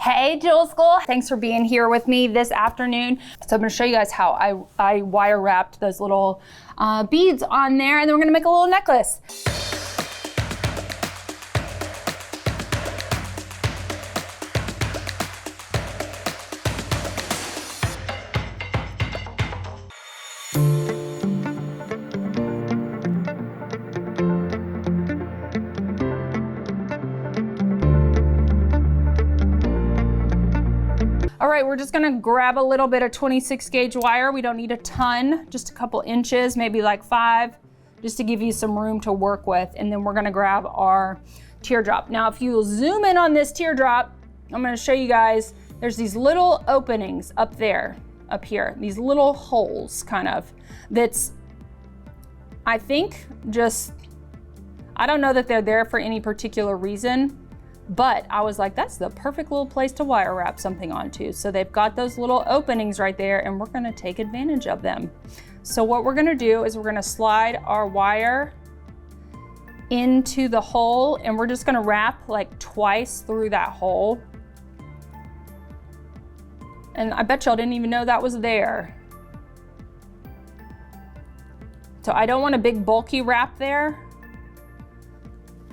Hey Jewel School, thanks for being here with me this afternoon. So I'm going to show you guys how I wire wrapped those little beads on there, and then we're going to make a little necklace. All right, we're just gonna grab a little bit of 26 gauge wire. We don't need a ton, just a couple inches, maybe like 5, just to give you some room to work with. And then we're gonna grab our teardrop. Now, if you zoom in on this teardrop, I'm gonna show you guys, there's these little openings up there, up here, these little holes kind of, that's, I think just, I don't know that they're there for any particular reason, but I was like, that's the perfect little place to wire wrap something onto. So they've got those little openings right there, and we're gonna take advantage of them. So what we're gonna do is we're gonna slide our wire into the hole, and we're just gonna wrap like twice through that hole. And I bet y'all didn't even know that was there. So I don't want a big bulky wrap there.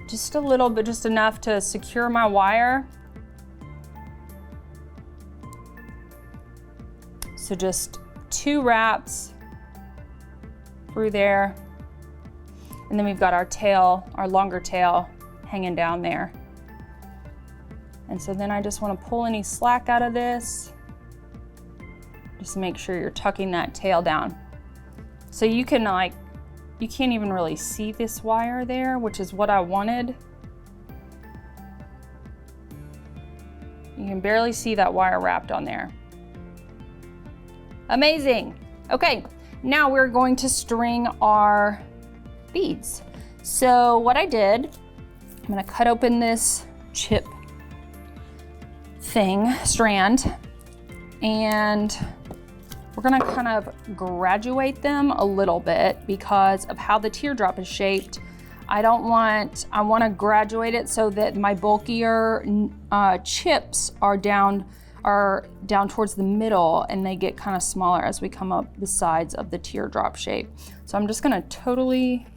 Just a little bit, just enough to secure my wire. So just 2 wraps through there. And then we've got our tail, our longer tail hanging down there. And so then I just want to pull any slack out of this. Just make sure you're tucking that tail down. So you can you can't even really see this wire there, which is what I wanted. You can barely see that wire wrapped on there. Amazing. Okay, now we're going to string our beads. So what I did, I'm gonna cut open this chip strand, and we're gonna kind of graduate them a little bit because of how the teardrop is shaped. I wanna graduate it so that my bulkier chips are down towards the middle, and they get kind of smaller as we come up the sides of the teardrop shape. So I'm just gonna totally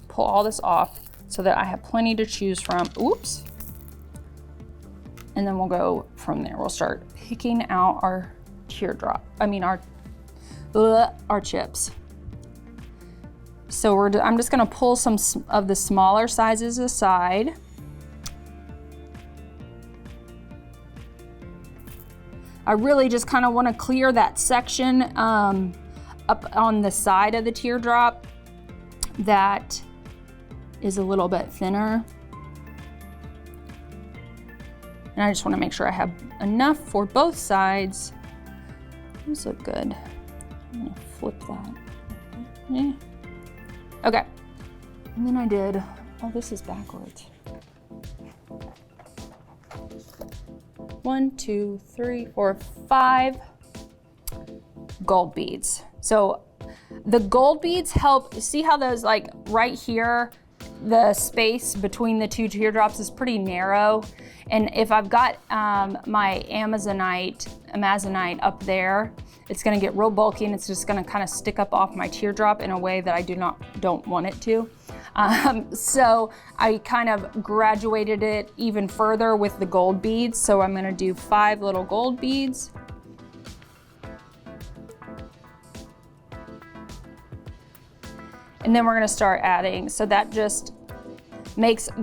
pull all this off so that I have plenty to choose from. Oops. And then we'll go from there. We'll start picking out our teardrop, our chips. So I'm just gonna pull some of the smaller sizes aside. I really just kind of want to clear that section up on the side of the teardrop that is a little bit thinner. And I just want to make sure I have enough for both sides. These look good. I'm gonna flip that. Yeah. Okay. And then I did, oh, this is backwards. 1, 2, 3, 4, 5 gold beads. So the gold beads help, see how those, like right here, the space between the 2 teardrops is pretty narrow. And if I've got my Amazonite up there, it's gonna get real bulky, and it's just gonna kind of stick up off my teardrop in a way that I don't want it to. So I kind of graduated it even further with the gold beads. So I'm gonna do 5 little gold beads. And then we're gonna start adding. So that just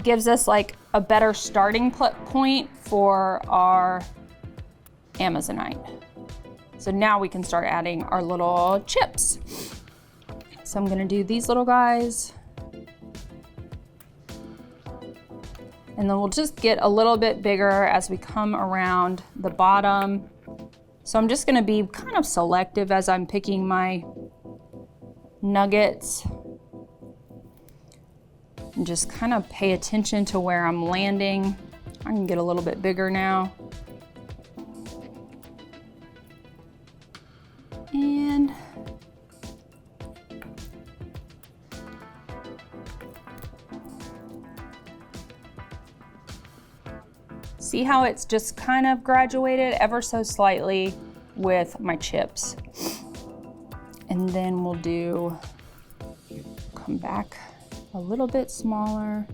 gives us like a better starting point for our Amazonite. So now we can start adding our little chips. So I'm gonna do these little guys. And then we'll just get a little bit bigger as we come around the bottom. So I'm just gonna be kind of selective as I'm picking my nuggets. And just kind of pay attention to where I'm landing. I can get a little bit bigger now. And See how it's just kind of graduated ever so slightly with my chips. And then we'll come back a little bit smaller.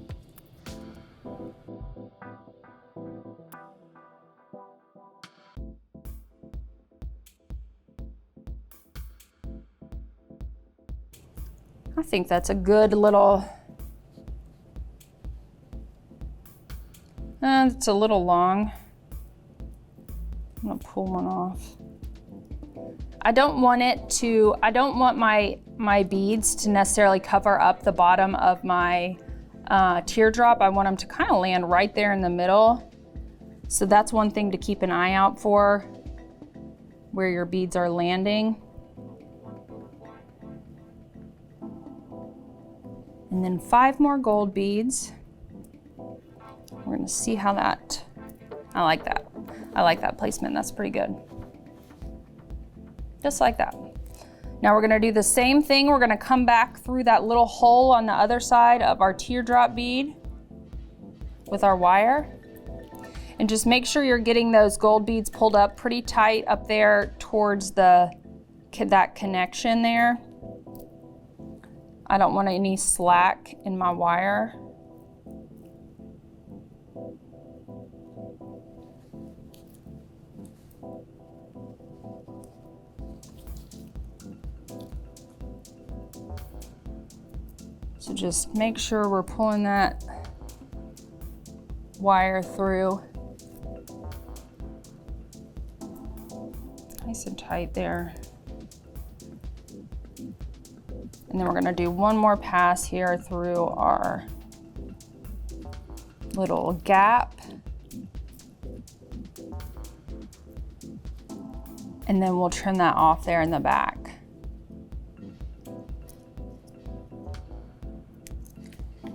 I think that's a good little, it's a little long. I'm gonna pull one off. I don't want my beads to necessarily cover up the bottom of my teardrop. I want them to kind of land right there in the middle. So that's one thing to keep an eye out for, where your beads are landing. And then 5 more gold beads. We're gonna see how that, I like that. I like that placement, that's pretty good. Just like that. Now we're gonna do the same thing. We're gonna come back through that little hole on the other side of our teardrop bead with our wire. And just make sure you're getting those gold beads pulled up pretty tight up there towards that connection there. I don't want any slack in my wire. So just make sure we're pulling that wire through. Nice and tight there. And then we're gonna do one more pass here through our little gap. And then we'll trim that off there in the back.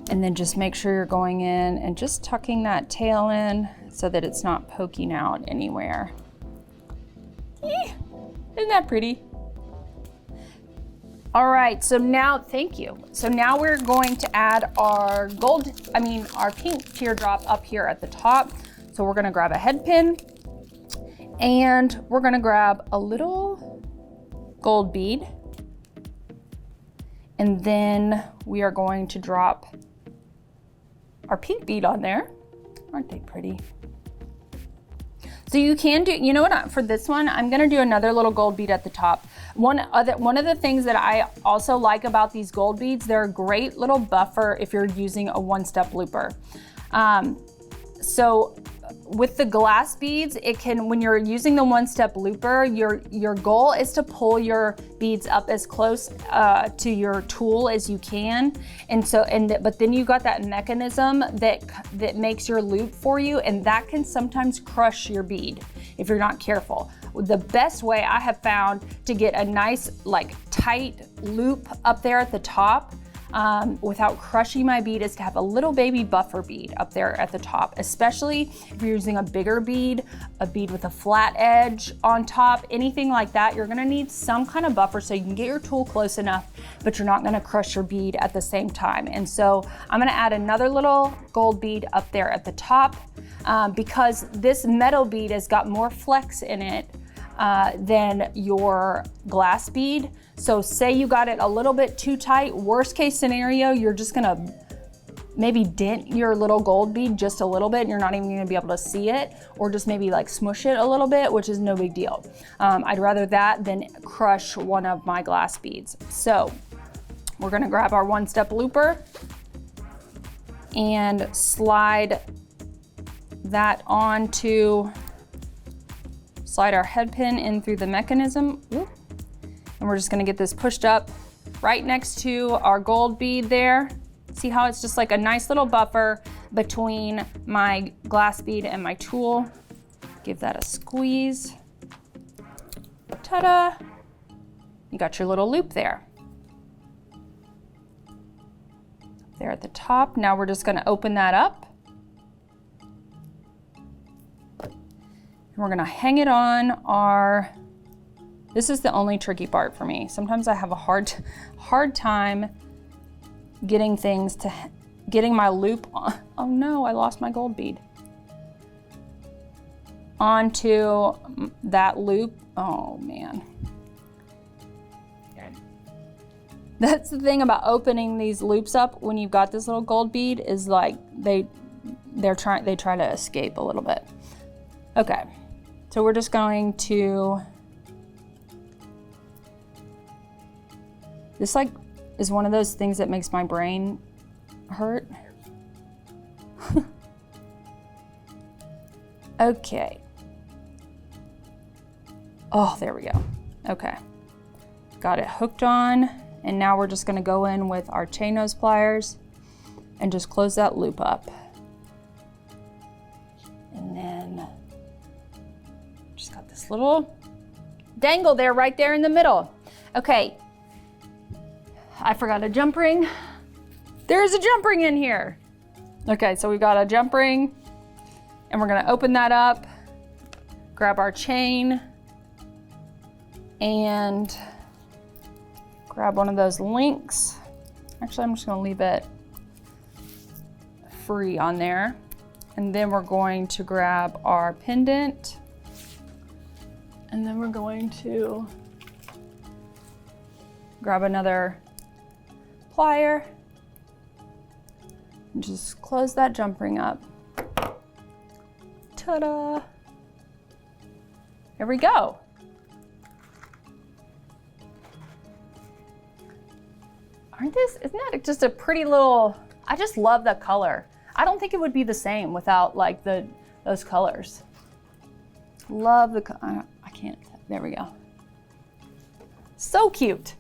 And then just make sure you're going in and just tucking that tail in so that it's not poking out anywhere. Isn't that pretty? All right, so now, thank you. So now we're going to add our our pink teardrop up here at the top. So we're gonna grab a head pin and we're gonna grab a little gold bead. And then we are going to drop our pink bead on there. Aren't they pretty? So you can do, you know what, for this one, I'm gonna do another little gold bead at the top. One of the things that I also like about these gold beads, they're a great little buffer if you're using a one-step looper. So with the glass beads, when you're using the one-step looper, your goal is to pull your beads up as close to your tool as you can. But then you got that mechanism that makes your loop for you, and that can sometimes crush your bead if you're not careful. The best way I have found to get a nice, tight loop up there at the top without crushing my bead is to have a little baby buffer bead up there at the top, especially if you're using a bigger bead, a bead with a flat edge on top, anything like that. You're gonna need some kind of buffer so you can get your tool close enough, but you're not gonna crush your bead at the same time. And so I'm gonna add another little gold bead up there at the top because this metal bead has got more flex in it than your glass bead. So say you got it a little bit too tight, worst case scenario, you're just gonna maybe dent your little gold bead just a little bit and you're not even gonna be able to see it, or just maybe smush it a little bit, which is no big deal. I'd rather that than crush one of my glass beads. So we're gonna grab our one-step looper and slide that slide our head pin in through the mechanism. Ooh. And we're just gonna get this pushed up right next to our gold bead there. See how it's just like a nice little buffer between my glass bead and my tool. Give that a squeeze. Ta-da! You got your little loop there. There at the top. Now we're just gonna open that up. We're gonna hang it on this is the only tricky part for me. Sometimes I have a hard time getting my loop on. Oh no, I lost my gold bead. onto that loop. Oh man. That's the thing about opening these loops up when you've got this little gold bead, is like they try to escape a little bit. Okay, so we're just going to, this like is one of those things that makes my brain hurt. Okay. Oh, there we go. Okay, got it hooked on. And now we're just gonna go in with our chain nose pliers and just close that loop up. And then just got this little dangle there, right there in the middle. Okay, I forgot a jump ring. There's a jump ring in here. Okay, so we've got a jump ring and we're gonna open that up, grab our chain and grab one of those links. Actually, I'm just gonna leave it free on there. And then we're going to grab our pendant. And then we're going to grab another plier and just close that jump ring up. Ta-da! There we go. Isn't that just a pretty little, I just love the color. I don't think it would be the same without like those colors. Love the, I can't, there we go. So cute.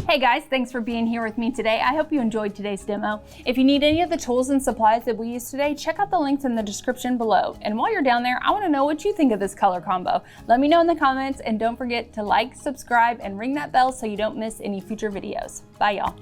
Hey guys, thanks for being here with me today. I hope you enjoyed today's demo. If you need any of the tools and supplies that we used today, check out the links in the description below. And while you're down there, I want to know what you think of this color combo. Let me know in the comments, and don't forget to like, subscribe, and ring that bell so you don't miss any future videos. Bye y'all.